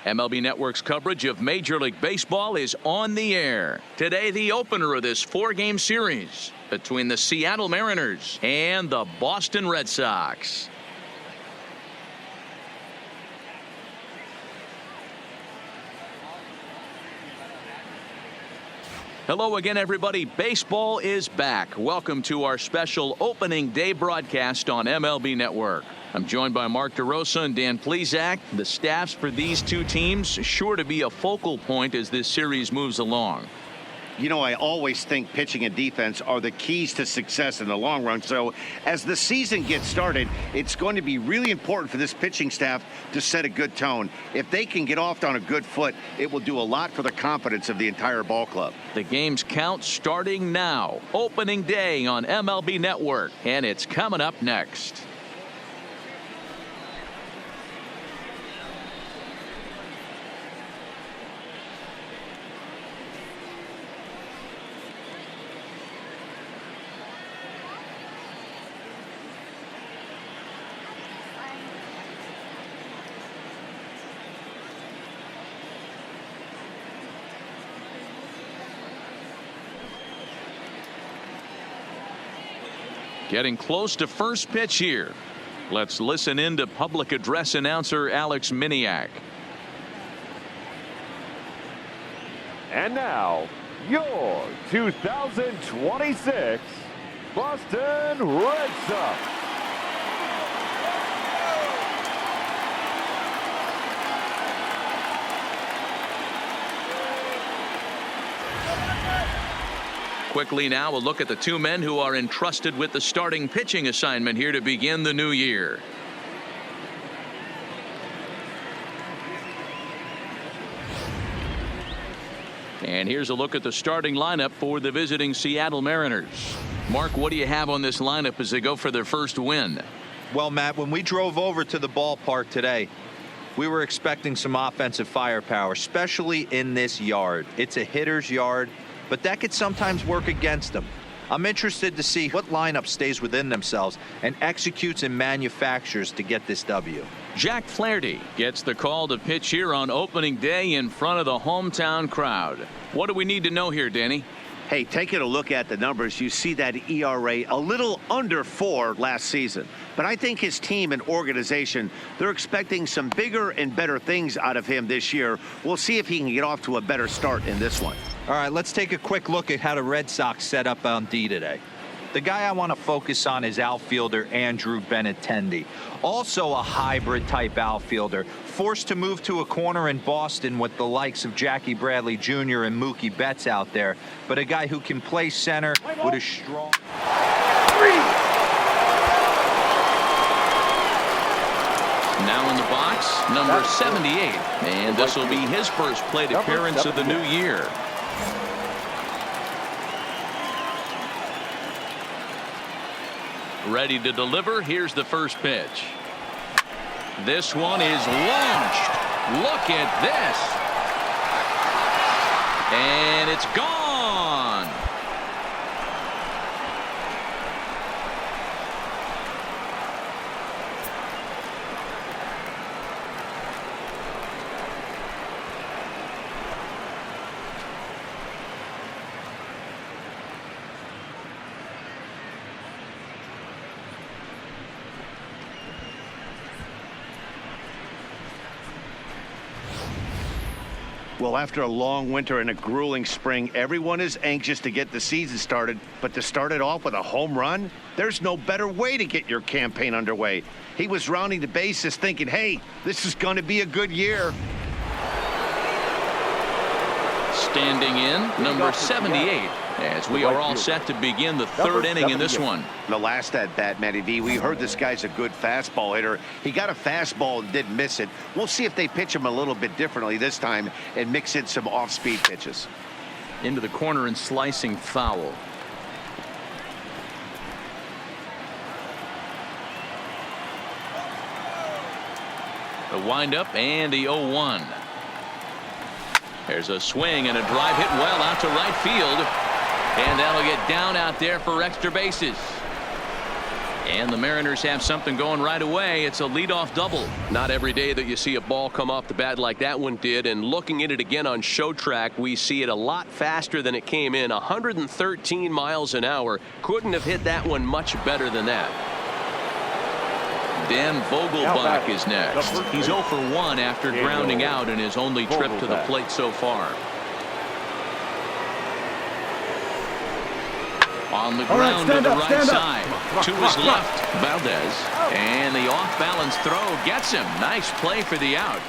MLB Network's coverage of Major League Baseball is on the air. Today, the opener of this four-game series between the Seattle Mariners and the Boston Red Sox. Hello again, everybody. Baseball is back. Welcome to our special opening day broadcast on MLB Network. I'm joined by Mark DeRosa and Dan Plesac. The staffs for these two teams sure to be a focal point as this series moves along. You know, I always think pitching and defense are the keys to success in the long run. So as the season gets started, it's going to be really important for this pitching staff to set a good tone. If they can get off on a good foot, it will do a lot for the confidence of the entire ball club. The game's count starting now. Opening day on MLB Network, and it's coming up next. Getting close to first pitch here. Let's listen in to public address announcer Alex Miniak. And now, your 2026 Boston Red Sox. Quickly now, a look at the two men who are entrusted with the starting pitching assignment here to begin the new year. And here's a look at the starting lineup for the visiting Seattle Mariners. Mark, what do you have on this lineup as they go for their first win? Well, Matt, when we drove over to the ballpark today, we were expecting some offensive firepower, especially in this yard. It's a hitter's yard, but that could sometimes work against them. I'm interested to see what lineup stays within themselves and executes and manufactures to get this W. Jack Flaherty gets the call to pitch here on opening day in front of the hometown crowd. What do we need to know here, Danny? Hey, taking a look at the numbers, you see that ERA a little under 4 last season. But I think his team and organization, they're expecting some bigger and better things out of him this year. We'll see if he can get off to a better start in this one. All right, let's take a quick look at how the Red Sox set up on D today. The guy I want to focus on is outfielder Andrew Benintendi. Also a hybrid type outfielder, forced to move to a corner in Boston with the likes of Jackie Bradley Jr. and Mookie Betts out there, but a guy who can play center with a strong... Now in the box, number 78, and this will be his first plate appearance of the new year. Ready to deliver. Here's the first pitch. This one is launched. Look at this. And it's gone. Well, after a long winter and a grueling spring, everyone is anxious to get the season started. But to start it off with a home run, there's no better way to get your campaign underway. He was rounding the bases thinking, hey, this is going to be a good year. Standing in, number 78, as we are all set to begin the third inning in this one. The last at bat, Matty V, we heard this guy's a good fastball hitter. He got a fastball and didn't miss it. We'll see if they pitch him a little bit differently this time and mix in some off-speed pitches. Into the corner and slicing foul. The windup and the 0-1. There's a swing and a drive hit well out to right field. And that'll get down out there for extra bases. And the Mariners have something going right away. It's a leadoff double. Not every day that you see a ball come off the bat like that one did. And looking at it again on Show Track, we see it a lot faster than it came in. 113 miles an hour. Couldn't have hit that one much better than that. Dan Vogelbach is next. He's 0 for 1 after grounding out in his only trip to the plate so far. On the ground to the right side. To his left, Valdez. And the off-balance throw gets him. Nice play for the out.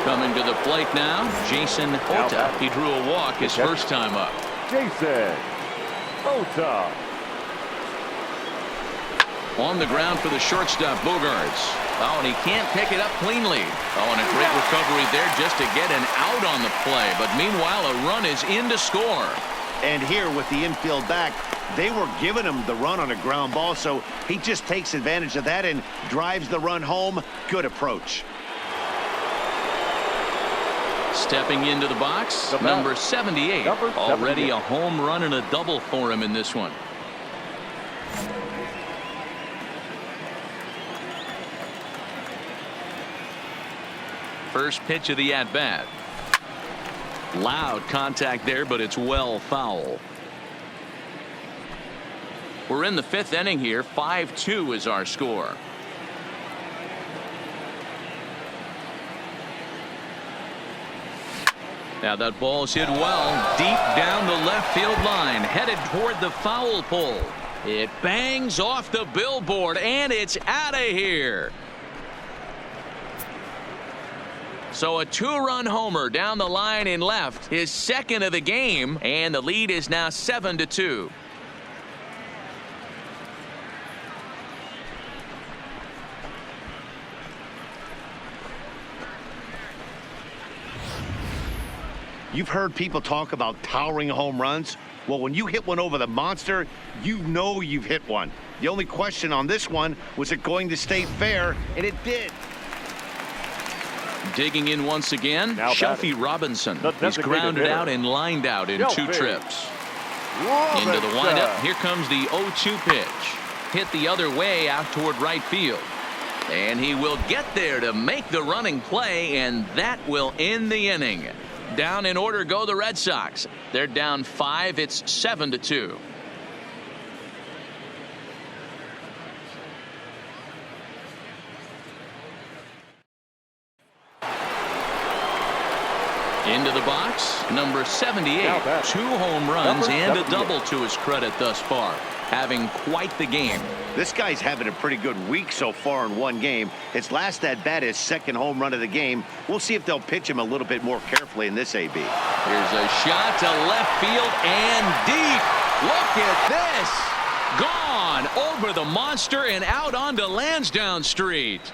Coming to the plate now, Jason Hota. He drew a walk his first time up. Jason Hota. On the ground for the shortstop, Bogarts. Oh, and he can't pick it up cleanly. Oh, and a great recovery there just to get an out on the play. But meanwhile, a run is in to score. And here with the infield back, they were giving him the run on a ground ball, so he just takes advantage of that and drives the run home. Good approach. Stepping into the box, number 78. Already a home run and a double for him in this one. First pitch of the at-bat. Loud contact there, but it's well foul. We're in the 5th inning here. 5-2 is our score. Now that ball's hit well deep down the left field line, headed toward the foul pole. It bangs off the billboard and it's out of here. So a 2-run homer down the line in left, his second of the game, and the lead is now 7-2. You've heard people talk about towering home runs. Well, when you hit one over the monster, you know you've hit one. The only question on this one, was it going to stay fair? And it did. Digging in once again, Shelby Robinson. He's grounded out and lined out in 2 trips. Into the windup. Here comes the 0-2 pitch. Hit the other way out toward right field. And he will get there to make the running play, and that will end the inning. Down in order go the Red Sox. They're down 5. It's 7-2. Into the box, number 78. 2 home runs and a double to his credit thus far. Having quite the game. This guy's having a pretty good week so far in one game. His last at bat, his second home run of the game. We'll see if they'll pitch him a little bit more carefully in this AB. Here's a shot to left field and deep. Look at this. Gone over the monster and out onto Lansdowne Street.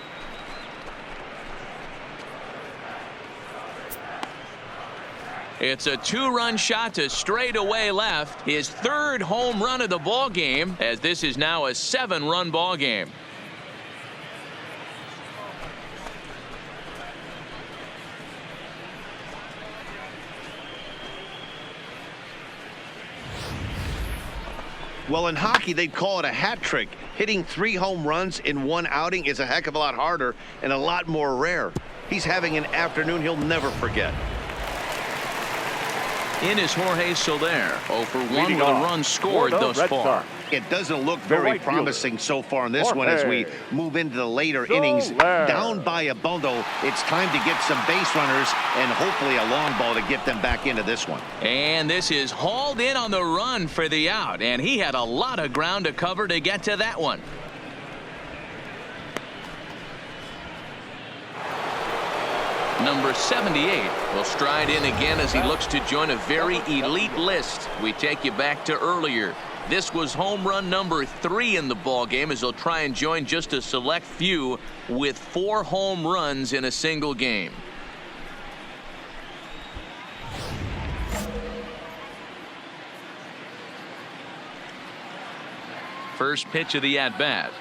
It's a 2-run shot to straightaway left. His 3rd home run of the ball game, as this is now a 7-run ball game. Well, in hockey, they'd call it a hat trick. Hitting 3 home runs in one outing is a heck of a lot harder and a lot more rare. He's having an afternoon he'll never forget. In is Jorge Soler. 0 for 1 with a run scored thus far. It doesn't look very promising so far in this one as we move into the later innings. Down by a bundle, it's time to get some base runners and hopefully a long ball to get them back into this one. And this is hauled in on the run for the out, and he had a lot of ground to cover to get to that one. Number 78 will stride in again as he looks to join a very elite list. We take you back to earlier. This was home run number 3 in the ball game as he'll try and join just a select few with 4 home runs in a single game. First pitch of the at-bat.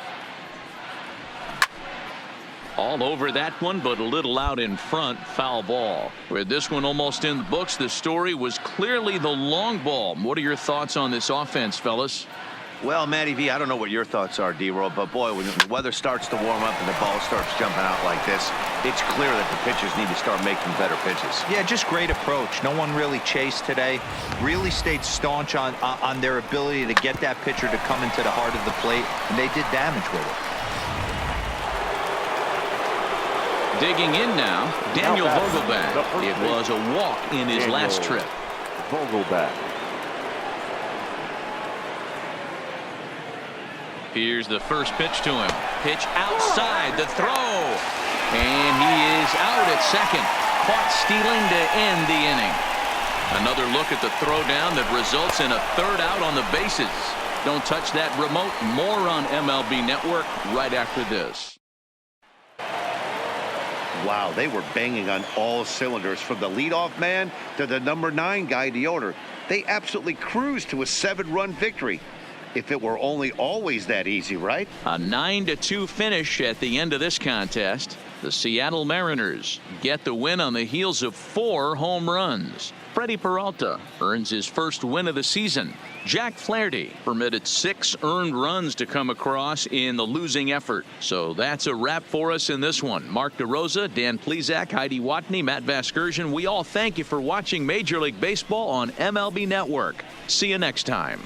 All over that one, but a little out in front. Foul ball. With this one almost in the books, the story was clearly the long ball. What are your thoughts on this offense, fellas? Well, Matty V, I don't know what your thoughts are, D-Roll, but boy, when the weather starts to warm up and the ball starts jumping out like this, it's clear that the pitchers need to start making better pitches. Yeah, just great approach. No one really chased today. Really stayed staunch on their ability to get that pitcher to come into the heart of the plate, and they did damage with it. Digging in now, Daniel Vogelbach. It was a walk in his last trip. Vogelbach. Here's the first pitch to him. Pitch outside the throw. And he is out at second. Caught stealing to end the inning. Another look at the throwdown that results in a third out on the bases. Don't touch that remote. More on MLB Network right after this. Wow, they were banging on all cylinders from the leadoff man to the number 9 guy, the owner. They absolutely cruised to a 7-run victory. If it were only always that easy, right? A 9-2 finish at the end of this contest. The Seattle Mariners get the win on the heels of 4 home runs. Freddie Peralta earns his first win of the season. Jack Flaherty permitted 6 earned runs to come across in the losing effort. So that's a wrap for us in this one. Mark DeRosa, Dan Plesac, Heidi Watney, Matt Vasgersian. We all thank you for watching Major League Baseball on MLB Network. See you next time.